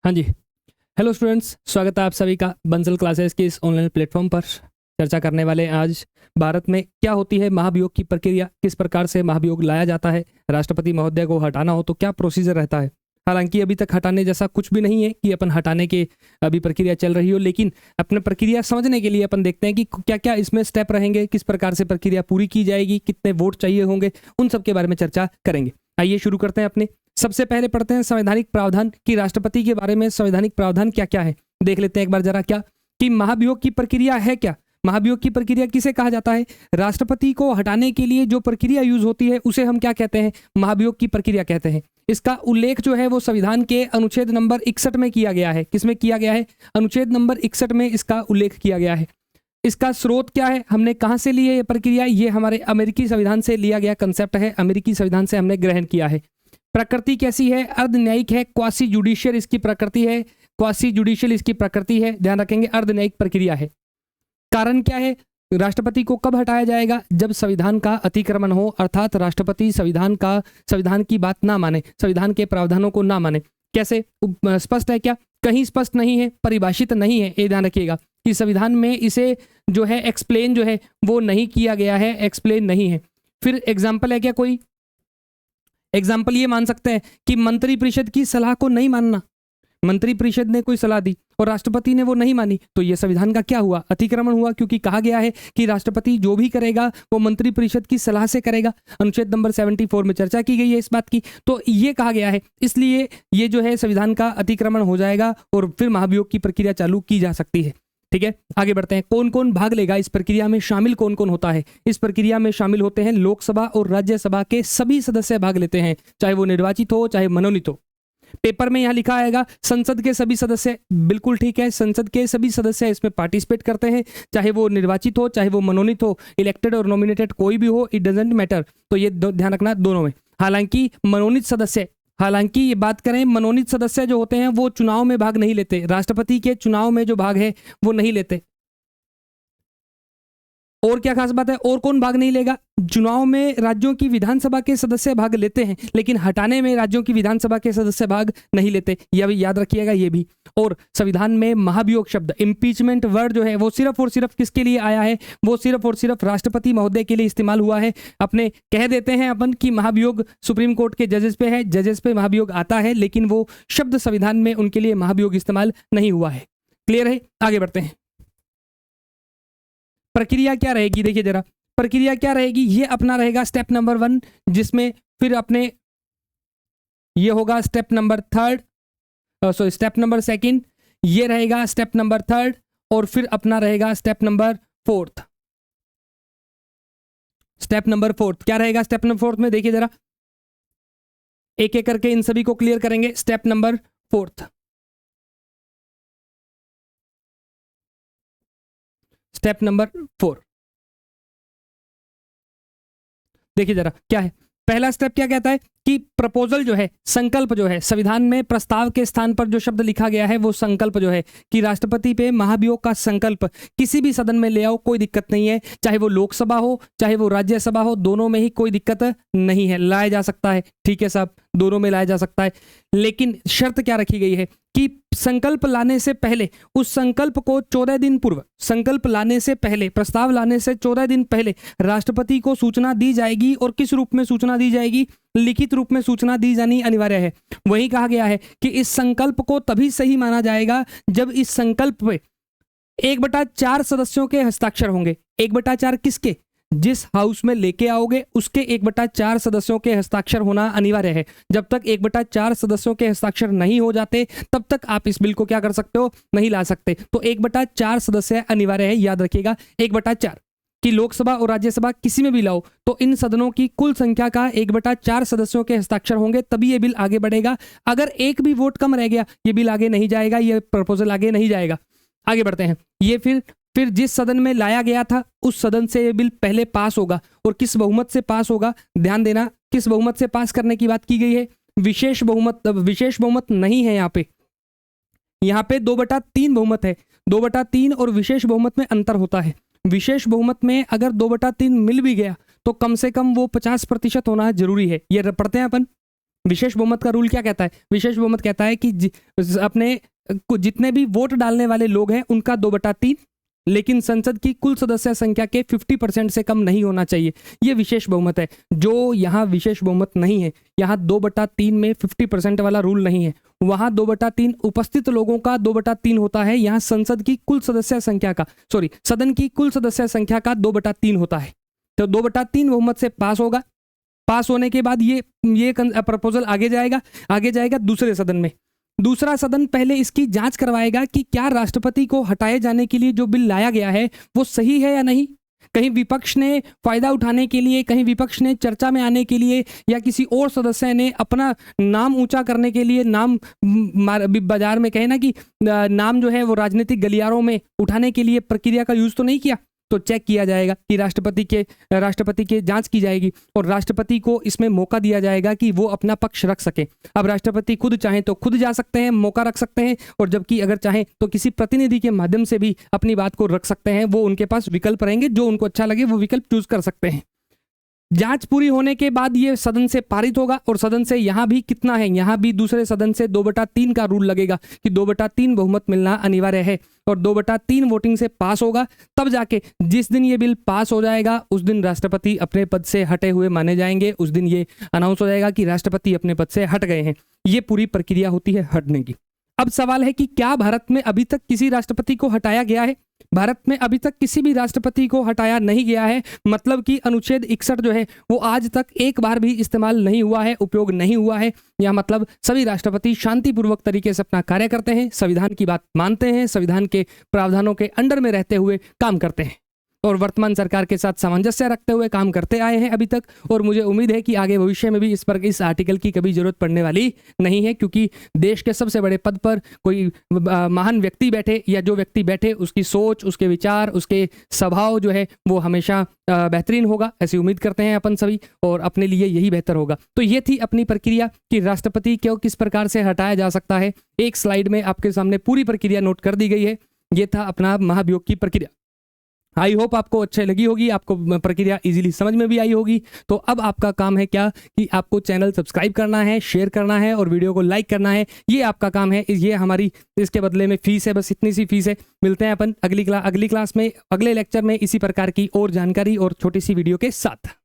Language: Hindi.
हाँ जी। हेलो स्टूडेंट्स, स्वागत है आप सभी का बंसल क्लासेस के इस ऑनलाइन प्लेटफॉर्म पर। चर्चा करने वाले आज भारत में क्या होती है महाभियोग की प्रक्रिया, किस प्रकार से महाभियोग लाया जाता है, राष्ट्रपति महोदय को हटाना हो तो क्या प्रोसीजर रहता है। हालांकि अभी तक हटाने जैसा कुछ भी नहीं है कि अपन हटाने के अभी प्रक्रिया चल रही हो, लेकिन अपने प्रक्रिया समझने के लिए अपन देखते हैं कि क्या क्या इसमें स्टेप रहेंगे, किस प्रकार से प्रक्रिया पूरी की जाएगी, कितने वोट चाहिए होंगे, उन सब के बारे में चर्चा करेंगे। आइए शुरू करते हैं अपने। सबसे पहले पढ़ते हैं संवैधानिक प्रावधान कि राष्ट्रपति के बारे में संवैधानिक प्रावधान क्या क्या है। देख लेते हैं एक बार जरा क्या कि महाभियोग की प्रक्रिया है क्या। महाभियोग की प्रक्रिया किसे कहा जाता है? राष्ट्रपति को हटाने के लिए जो प्रक्रिया यूज होती है उसे हम क्या कहते हैं? महाभियोग की प्रक्रिया कहते हैं। इसका उल्लेख जो है वो संविधान के अनुच्छेद नंबर 61 में किया गया है। किसमें किया गया है? अनुच्छेद नंबर 61 में इसका उल्लेख किया गया है। इसका स्रोत क्या है? हमने कहां से ली है ये प्रक्रिया? ये हमारे अमेरिकी संविधान से लिया गया कंसेप्ट है, अमेरिकी संविधान से हमने ग्रहण किया है। प्रकृति कैसी है? अर्ध न्यायिक है, क्वासी जुडिशियल इसकी प्रकृति है, क्वासी जुडिशियल इसकी प्रकृति है। ध्यान रखेंगे, अर्ध न्यायिक प्रक्रिया है। कारण क्या है? राष्ट्रपति को कब हटाया जाएगा? जब संविधान का अतिक्रमण हो, अर्थात राष्ट्रपति संविधान की बात ना माने, संविधान के प्रावधानों को ना माने। कैसे? स्पष्ट है क्या? कहीं स्पष्ट नहीं है, परिभाषित नहीं है। ये ध्यान रखिएगा कि संविधान में इसे जो है एक्सप्लेन जो है वो नहीं किया गया है, एक्सप्लेन नहीं है। फिर एग्जाम्पल है क्या कोई? एग्जाम्पल ये मान सकते हैं कि मंत्रिपरिषद की सलाह को नहीं मानना। मंत्रिपरिषद ने कोई सलाह दी और राष्ट्रपति ने वो नहीं मानी, तो ये संविधान का क्या हुआ? अतिक्रमण हुआ, क्योंकि कहा गया है कि राष्ट्रपति जो भी करेगा वो मंत्रिपरिषद की सलाह से करेगा। अनुच्छेद नंबर 74 में चर्चा की गई है इस बात की, तो ये कहा गया है, इसलिए ये जो है संविधान का अतिक्रमण हो जाएगा और फिर महाभियोग की प्रक्रिया चालू की जा सकती है। ठीक है, आगे बढ़ते हैं। कौन कौन भाग लेगा इस प्रक्रिया में? शामिल कौन कौन होता है इस प्रक्रिया में? शामिल होते हैं लोकसभा और राज्यसभा के सभी सदस्य भाग लेते हैं, चाहे वो निर्वाचित हो चाहे मनोनीत हो। पेपर में यहां लिखा आएगा संसद के सभी सदस्य, बिल्कुल ठीक है, संसद के सभी सदस्य इसमें पार्टिसिपेट करते हैं, चाहे वो निर्वाचित हो चाहे वो मनोनीत हो, इलेक्टेड और नॉमिनेटेड कोई भी हो, इट डजेंट मैटर। तो ये ध्यान रखना दोनों में। हालांकि ये बात करें, मनोनीत सदस्य जो होते हैं वो चुनाव में भाग नहीं लेते, राष्ट्रपति के चुनाव में जो भाग है वो नहीं लेते। और क्या खास बात है? और कौन भाग नहीं लेगा? चुनाव में राज्यों की विधानसभा के सदस्य भाग लेते हैं, लेकिन हटाने में राज्यों की विधानसभा के सदस्य भाग नहीं लेते, यह भी याद रखिएगा ये भी। और संविधान में महाभियोग शब्द, इम्पीचमेंट वर्ड जो है वो सिर्फ और सिर्फ किसके लिए आया है? वो सिर्फ और सिर्फ राष्ट्रपति महोदय के लिए इस्तेमाल हुआ है। अपने कह देते हैं अपन कि महाभियोग सुप्रीम कोर्ट के जजेस पे है, जजेस पे महाभियोग आता है, लेकिन वो शब्द संविधान में उनके लिए महाभियोग इस्तेमाल नहीं हुआ है। क्लियर है? आगे बढ़ते हैं। प्रक्रिया क्या रहेगी? देखिए जरा, प्रक्रिया क्या रहेगी? ये अपना रहेगा स्टेप नंबर 1, जिसमें फिर अपने ये होगा स्टेप नंबर 3, स्टेप नंबर 2, ये रहेगा स्टेप नंबर 3, और फिर अपना रहेगा स्टेप नंबर 4। स्टेप नंबर 4 क्या रहेगा? स्टेप नंबर 4 में देखिए जरा, एक एक करके इन सभी को क्लियर करेंगे। स्टेप नंबर 4, स्टेप नंबर 4 देखिए जरा क्या है। पहला स्टेप क्या कहता है कि प्रपोजल जो है, संकल्प जो है, संविधान में प्रस्ताव के स्थान पर जो शब्द लिखा गया है वो संकल्प जो है कि राष्ट्रपति पे महाभियोग का संकल्प किसी भी सदन में ले आओ, कोई दिक्कत नहीं है, चाहे वो लोकसभा हो चाहे वो राज्यसभा हो, दोनों में ही कोई दिक्कत नहीं है, लाया जा सकता है। ठीक है साहब, दोनों में लाया जा सकता है, लेकिन शर्त क्या रखी गई है कि संकल्प लाने से पहले, उस संकल्प को 14 दिन पूर्व, संकल्प लाने से पहले, प्रस्ताव लाने से 14 दिन पहले राष्ट्रपति को सूचना दी जाएगी। और किस रूप में सूचना दी जाएगी? लिखित रूप में सूचना दी जानी अनिवार्य है। वही कहा गया है कि इस संकल्प को तभी सही माना जाएगा जब इस संकल्प पे 1/4 सदस्यों के हस्ताक्षर होंगे। 1/4 किसके? जिस हाउस में लेके आओगे उसके 1/4 सदस्यों के हस्ताक्षर होना अनिवार्य है। जब तक 1/4 सदस्यों के हस्ताक्षर नहीं हो जाते तब तक आप इस बिल को क्या कर सकते हो? नहीं ला सकते। तो 1/4 सदस्य अनिवार्य है, याद रखिएगा 1/4 कि लोकसभा और राज्यसभा किसी में भी लाओ तो इन सदनों की कुल संख्या का 1/4 सदस्यों के हस्ताक्षर होंगे, तभी ये बिल आगे बढ़ेगा। अगर एक भी वोट कम रह गया ये बिल आगे नहीं जाएगा, ये प्रपोजल आगे नहीं जाएगा। आगे बढ़ते हैं। ये फिर जिस सदन में लाया गया था उस सदन से ये बिल पहले पास होगा, और किस बहुमत से पास होगा? ध्यान देना, किस बहुमत से पास करने की बात की गई है? विशेष बहुमत नहीं है यहाँ पे। यहाँ पे 2/3 बहुमत है। 2/3 और विशेष बहुमत में अंतर होता है। विशेष बहुमत में अगर 2/3 मिल भी गया तो कम से कम वो 50% होना जरूरी है। ये पढ़ते हैं अपन, विशेष बहुमत का रूल क्या कहता है? विशेष बहुमत कहता है कि अपने जितने भी वोट डालने वाले लोग हैं उनका 2/3, लेकिन संसद की कुल सदस्य संख्या के 50% से कम नहीं होना चाहिए। ये विशेष बहुमत है। जो यहाँ विशेष बहुमत नहीं है, यहाँ 2/3 में 50% वाला रूल नहीं है। वहाँ 2/3 उपस्थित लोगों का 2/3 होता है, यहाँ संसद की कुल सदस्य संख्या का, सदन की कुल सदस्य संख्या का 2/3 होता है। तो 2/3 बहुमत से पास होगा। पास होने के बाद ये प्रपोजल आगे जाएगा दूसरे सदन में। दूसरा सदन पहले इसकी जांच करवाएगा कि क्या राष्ट्रपति को हटाए जाने के लिए जो बिल लाया गया है वो सही है या नहीं। कहीं विपक्ष ने फायदा उठाने के लिए, कहीं विपक्ष ने चर्चा में आने के लिए, या किसी और सदस्य ने अपना नाम ऊंचा करने के लिए, नाम बाजार में कहे ना कि नाम जो है वो राजनीतिक गलियारों में उठाने के लिए प्रक्रिया का यूज तो नहीं किया। तो चेक किया जाएगा कि राष्ट्रपति के जांच की जाएगी और राष्ट्रपति को इसमें मौका दिया जाएगा कि वो अपना पक्ष रख सके। अब राष्ट्रपति खुद चाहें तो खुद जा सकते हैं, मौका रख सकते हैं, और जबकि अगर चाहें तो किसी प्रतिनिधि के माध्यम से भी अपनी बात को रख सकते हैं। वो उनके पास विकल्प रहेंगे, जो उनको अच्छा लगे वो विकल्प चूज कर सकते हैं। जांच पूरी होने के बाद ये सदन से पारित होगा, और सदन से यहाँ भी कितना है, यहाँ भी दूसरे सदन से 2/3 का रूल लगेगा कि 2/3 बहुमत मिलना अनिवार्य है, और 2/3 वोटिंग से पास होगा। तब जाके जिस दिन ये बिल पास हो जाएगा उस दिन राष्ट्रपति अपने पद से हटे हुए माने जाएंगे। उस दिन ये अनाउंस हो जाएगा कि राष्ट्रपति अपने पद से हट गए हैं। ये पूरी प्रक्रिया होती है हटने की। अब सवाल है कि क्या भारत में अभी तक किसी राष्ट्रपति को हटाया गया है? भारत में अभी तक किसी भी राष्ट्रपति को हटाया नहीं गया है। मतलब कि अनुच्छेद 61 जो है वो आज तक एक बार भी इस्तेमाल नहीं हुआ है, उपयोग नहीं हुआ है। या मतलब सभी राष्ट्रपति शांतिपूर्वक तरीके से अपना कार्य करते हैं, संविधान की बात मानते हैं, संविधान के प्रावधानों के अंडर में रहते हुए काम करते हैं, और वर्तमान सरकार के साथ सामंजस्य रखते हुए काम करते आए हैं अभी तक। और मुझे उम्मीद है कि आगे भविष्य में भी इस आर्टिकल की कभी जरूरत पड़ने वाली नहीं है, क्योंकि देश के सबसे बड़े पद पर कोई महान व्यक्ति बैठे, या जो व्यक्ति बैठे उसकी सोच, उसके विचार, उसके स्वभाव जो है वो हमेशा बेहतरीन होगा, ऐसी उम्मीद करते हैं अपन सभी, और अपने लिए यही बेहतर होगा। तो ये थी अपनी प्रक्रिया कि राष्ट्रपति को किस प्रकार से हटाया जा सकता है। एक स्लाइड में आपके सामने पूरी प्रक्रिया नोट कर दी गई है। ये था अपना महाभियोग की प्रक्रिया। आई होप आपको अच्छी लगी होगी, आपको प्रक्रिया इजीली समझ में भी आई होगी। तो अब आपका काम है क्या कि आपको चैनल सब्सक्राइब करना है, शेयर करना है और वीडियो को लाइक करना है। ये आपका काम है। ये हमारी इसके बदले में फीस है, बस इतनी सी फीस है। मिलते हैं अपन अगली क्लास में, अगले लेक्चर में इसी प्रकार की और जानकारी और छोटी सी वीडियो के साथ।